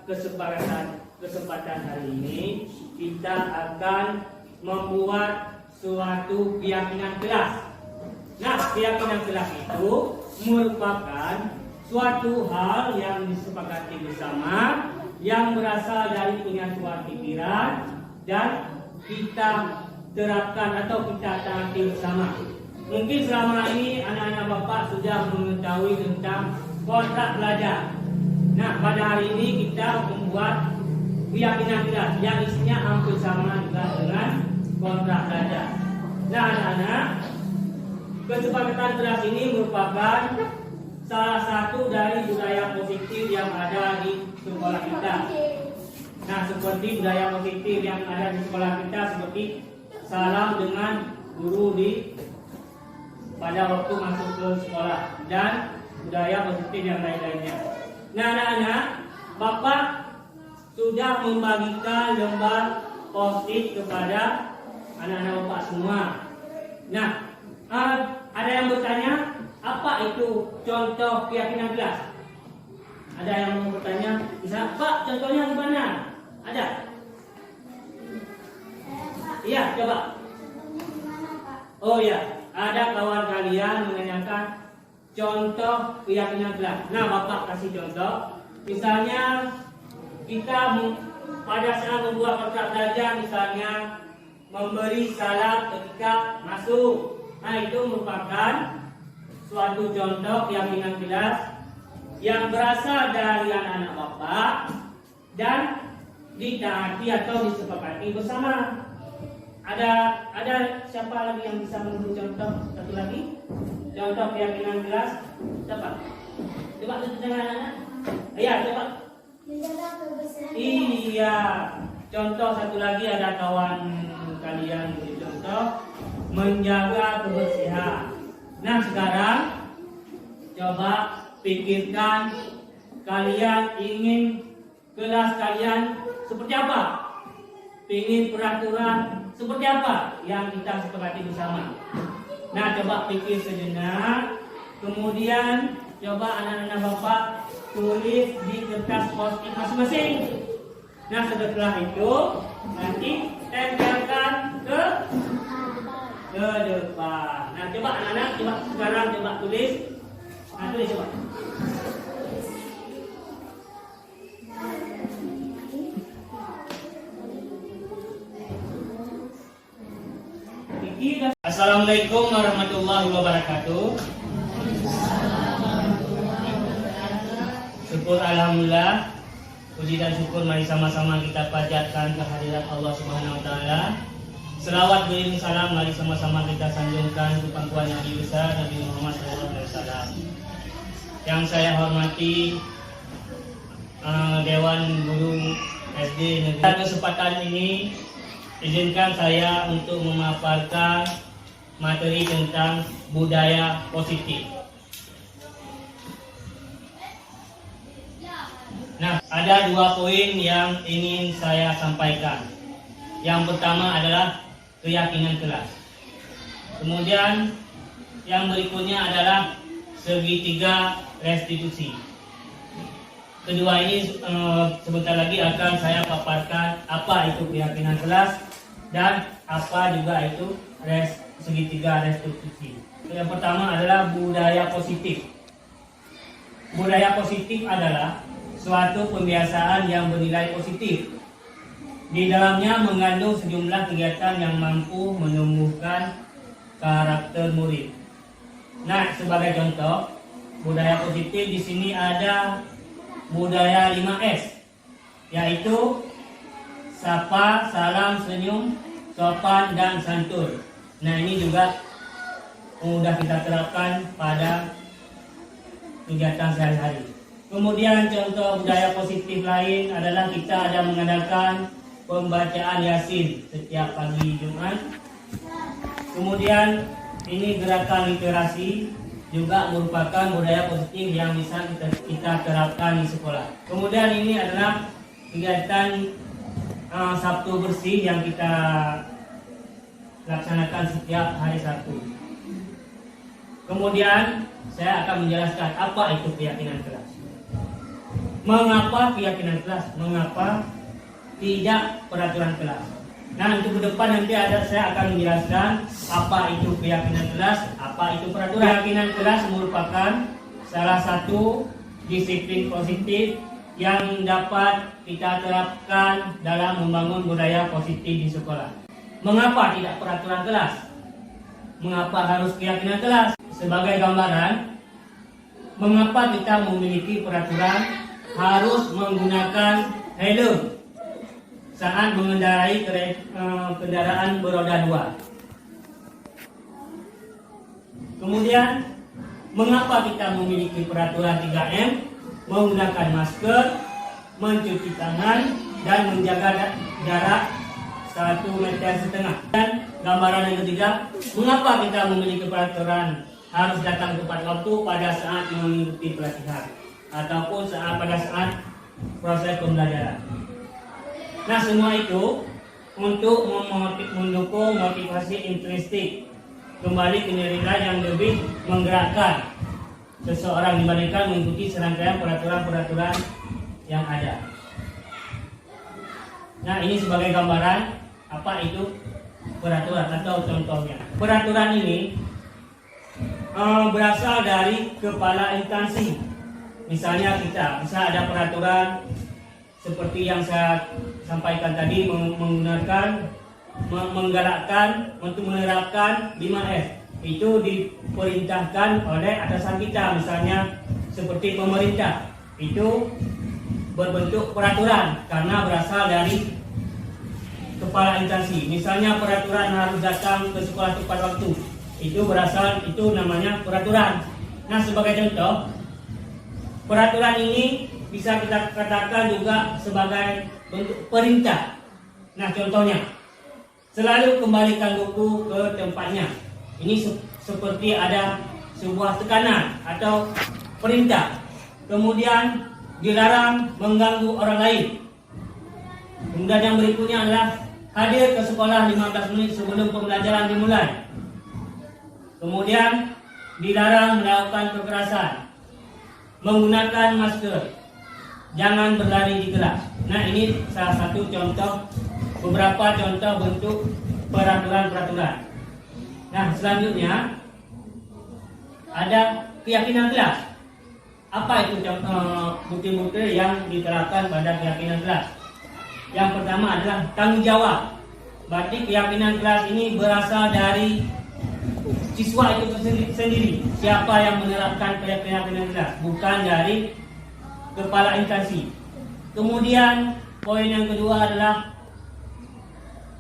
kesempatan hari ini kita akan membuat suatu keyakinan kelas. Nah, keyakinan kelas itu merupakan suatu hal yang disepakati bersama, yang berasal dari pengetahuan pikiran dan kita terapkan atau kita taati bersama. Mungkin selama ini anak-anak Bapak sudah mengetahui tentang kontrak belajar. Nah, pada hari ini kita membuat keyakinan kelas yang isinya hampir sama juga dengan kontrak belajar. Nah, anak-anak, kesepakatan kelas ini merupakan salah satu dari budaya positif yang ada di sekolah kita. Nah, seperti budaya positif yang ada di sekolah kita seperti salam dengan guru pada waktu masuk ke sekolah dan budaya positif yang lain-lainnya. Nah, anak-anak, Bapak sudah membagikan lembar post-it kepada anak-anak Bapak semua. Nah, ada yang bertanya, apa itu contoh keyakinan kelas? Ada yang mau bertanya, bisa Pak, contohnya gimana? Ada? Iya, coba. Oh ya, ada kawan kalian menanyakan contoh keyakinan kelas. Nah, Bapak kasih contoh. Misalnya kita pada saat membuat kontrak belajar, misalnya memberi salam ketika masuk. Nah, itu merupakan suatu contoh keyakinan kelas yang berasal dari anak-anak Bapak dan ditaati atau disepakati bersama. Ada siapa lagi yang bisa memberi contoh satu lagi? Contoh keyakinan kelas, siapa? Coba tunjuk dengan anak-anak. Iya, coba. Menjaga kebersihan. Iya. Contoh satu lagi ada kawan kalian beri contoh menjaga kebersihan. Nah, sekarang coba pikirkan kalian ingin kelas kalian seperti apa? Ingin peraturan seperti apa yang kita sepakati bersama? Nah, coba pikir sejenak. Kemudian coba anak-anak Bapak tulis di kertas post-it masing-masing. Nah, setelah itu nanti tempelkan ke depan. Nah, coba anak-anak sekarang coba tulis. Nah, tulis coba. Assalamualaikum warahmatullahi wabarakatuh. Syukur alhamdulillah, puji dan syukur mari sama-sama kita panjatkan kehadirat Allah Subhanahu wa taala. Selawat beriring salam mari sama-sama kita sanjungkan ke pangkuan Nabi besar Nabi Muhammad SAW. Yang saya hormati Dewan Guru SD Negeri. Pada kesempatan ini izinkan saya untuk memaparkan materi tentang budaya positif. Nah, ada dua poin yang ingin saya sampaikan. Yang pertama adalah keyakinan kelas. Kemudian yang berikutnya adalah segitiga restitusi. Kedua ini sebentar lagi akan saya paparkan apa itu keyakinan kelas dan apa juga itu segitiga restitusi. Yang pertama adalah budaya positif. Budaya positif adalah suatu pembiasaan yang bernilai positif. Di dalamnya mengandung sejumlah kegiatan yang mampu menumbuhkan karakter murid. Nah, sebagai contoh, budaya positif di sini ada budaya 5S, yaitu sapa, salam, senyum, sopan, dan santun. Nah, ini juga mudah kita terapkan pada kegiatan sehari-hari. Kemudian contoh budaya positif lain adalah kita ada mengadakan pembacaan Yasin setiap pagi Jumat. Kemudian ini gerakan literasi juga merupakan budaya positif yang bisa kita terapkan di sekolah. Kemudian ini adalah kegiatan Sabtu bersih yang kita laksanakan setiap hari Sabtu. Kemudian saya akan menjelaskan apa itu keyakinan kelas. Mengapa keyakinan kelas? Mengapa tidak peraturan kelas? Nah, untuk ke depan nanti saya akan menjelaskan apa itu keyakinan kelas, apa itu peraturan. Keyakinan kelas merupakan salah satu disiplin positif yang dapat kita terapkan dalam membangun budaya positif di sekolah. Mengapa tidak peraturan kelas? Mengapa harus keyakinan kelas? Sebagai gambaran, mengapa kita memiliki peraturan harus menggunakan helm saat mengendarai kendaraan beroda 2. Kemudian, mengapa kita memiliki peraturan 3M, menggunakan masker, mencuci tangan, dan menjaga jarak 1,5 meter. Dan gambaran yang ketiga, mengapa kita memiliki peraturan harus datang tepat waktu pada saat mengikuti pelatihan ataupun pada saat proses pembelajaran. Nah, semua itu untuk mendukung motivasi intrinsik, kembali ke nilai yang lebih menggerakkan seseorang dibandingkan mengikuti serangkaian peraturan-peraturan yang ada. Nah, ini sebagai gambaran apa itu peraturan atau contohnya. Peraturan ini berasal dari kepala instansi. Misalnya kita bisa ada peraturan seperti yang saya sampaikan tadi, menggalakkan untuk menerapkan 5S. Itu diperintahkan oleh atasan kita, misalnya seperti pemerintah. Itu berbentuk peraturan karena berasal dari kepala instansi. Misalnya peraturan harus datang ke sekolah tepat waktu. Itu namanya peraturan. Nah, sebagai contoh, peraturan ini bisa kita katakan juga sebagai bentuk perintah. Nah, contohnya, selalu kembalikan buku ke tempatnya. Ini seperti ada sebuah tekanan atau perintah. Kemudian, dilarang mengganggu orang lain. Kemudian yang berikutnya adalah hadir ke sekolah 15 menit sebelum pembelajaran dimulai. Kemudian, dilarang melakukan kekerasan. Menggunakan masker, jangan berlari di kelas. Nah, ini salah satu contoh, beberapa contoh bentuk peraturan-peraturan. Nah, selanjutnya ada keyakinan kelas. Apa itu bukti-bukti yang diterapkan pada keyakinan kelas? Yang pertama adalah tanggung jawab. Berarti keyakinan kelas ini berasal dari siswa itu sendiri. Siapa yang menerapkan keyakinan kelas, bukan dari kepala instansi. Kemudian poin yang kedua adalah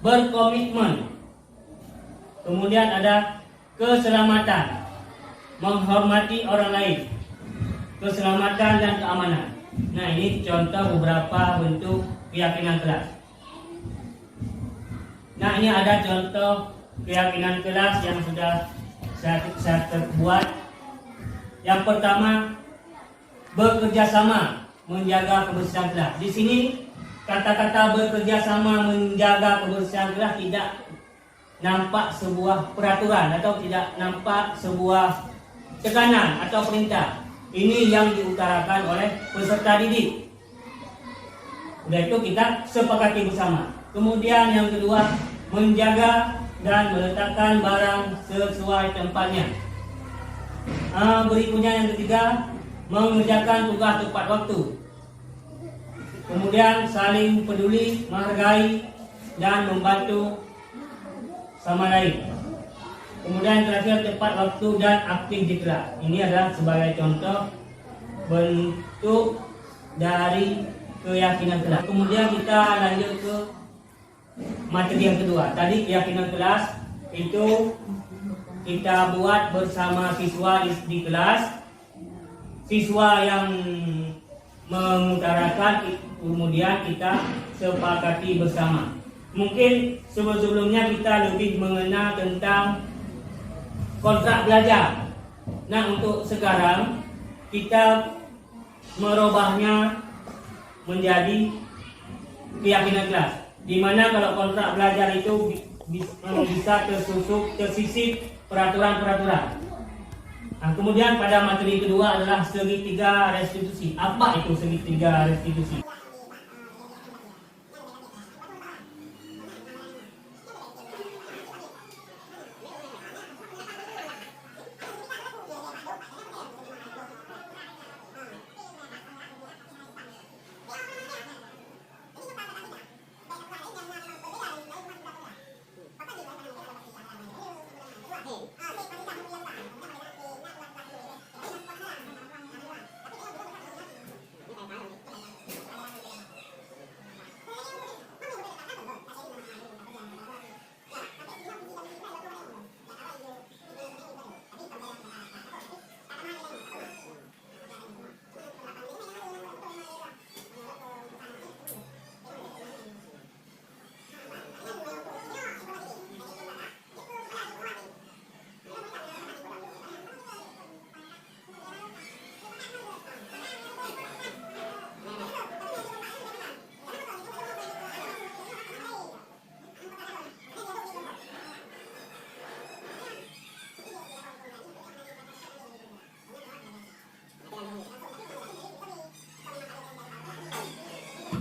berkomitmen. Kemudian ada keselamatan, menghormati orang lain, keselamatan dan keamanan. Nah, ini contoh beberapa bentuk keyakinan kelas. Nah, ini ada contoh keyakinan kelas yang sudah saya terbuat. Yang pertama, bekerja sama menjaga kebersihan kelas. Di sini kata-kata bekerja sama menjaga kebersihan kelas tidak nampak sebuah peraturan atau tidak nampak sebuah tekanan atau perintah. Ini yang diutarakan oleh peserta didik. Udah itu kita sepakati bersama. Kemudian yang kedua, menjaga dan meletakkan barang sesuai tempatnya. Berikutnya yang ketiga, mengerjakan tugas tepat waktu. Kemudian saling peduli, menghargai dan membantu sama lain. Kemudian terakhir, tepat waktu dan aktif di kelas. Ini adalah sebagai contoh bentuk dari keyakinan kelas. Kemudian kita lanjut ke materi yang kedua. Tadi keyakinan kelas itu kita buat bersama siswa di kelas. Siswa yang mengutarakan, kemudian kita sepakati bersama. Mungkin sebelumnya kita lebih mengenal tentang kontrak belajar. Nah, untuk sekarang kita merubahnya menjadi keyakinan kelas. Di mana kalau kontrak belajar itu bisa tersisip peraturan-peraturan. Kemudian pada materi kedua adalah segitiga restitusi. Apa itu segitiga restitusi?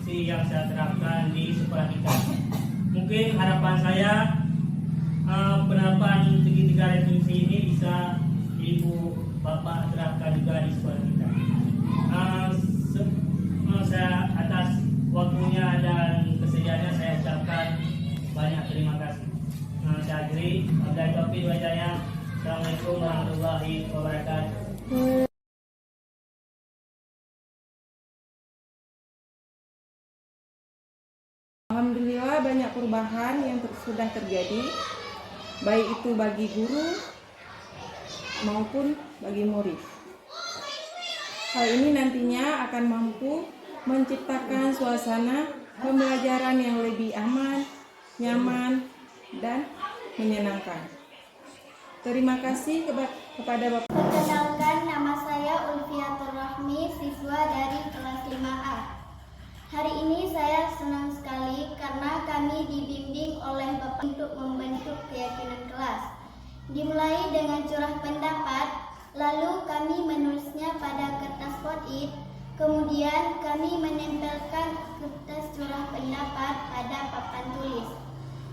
Yang saya terapkan di sekolah kita. Mungkin harapan saya penerapan segitiga restitusi ini bisa ibu bapak terapkan juga di sekolah kita. Saya atas waktunya dan kesediaannya saya ucapkan banyak terima kasih. Saya akhiri. Wabillahi taufiq wal hidayah. Assalamualaikum warahmatullahi wabarakatuh. Alhamdulillah banyak perubahan yang sudah terjadi, baik itu bagi guru maupun bagi murid. Hal ini nantinya akan mampu menciptakan suasana pembelajaran yang lebih aman, nyaman, dan menyenangkan. Terima kasih kepada Bapak. Perkenalkan, nama saya Ulfiatur Rahmi, siswa dari kelas 5A. Hari ini saya senang sekali karena kami dibimbing oleh Bapak untuk membentuk keyakinan kelas. Dimulai dengan curah pendapat, lalu kami menulisnya pada kertas post-it, kemudian kami menempelkan kertas curah pendapat pada papan tulis.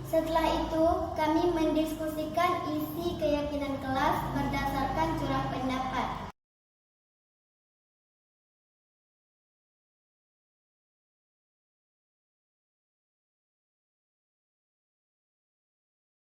Setelah itu, kami mendiskusikan isi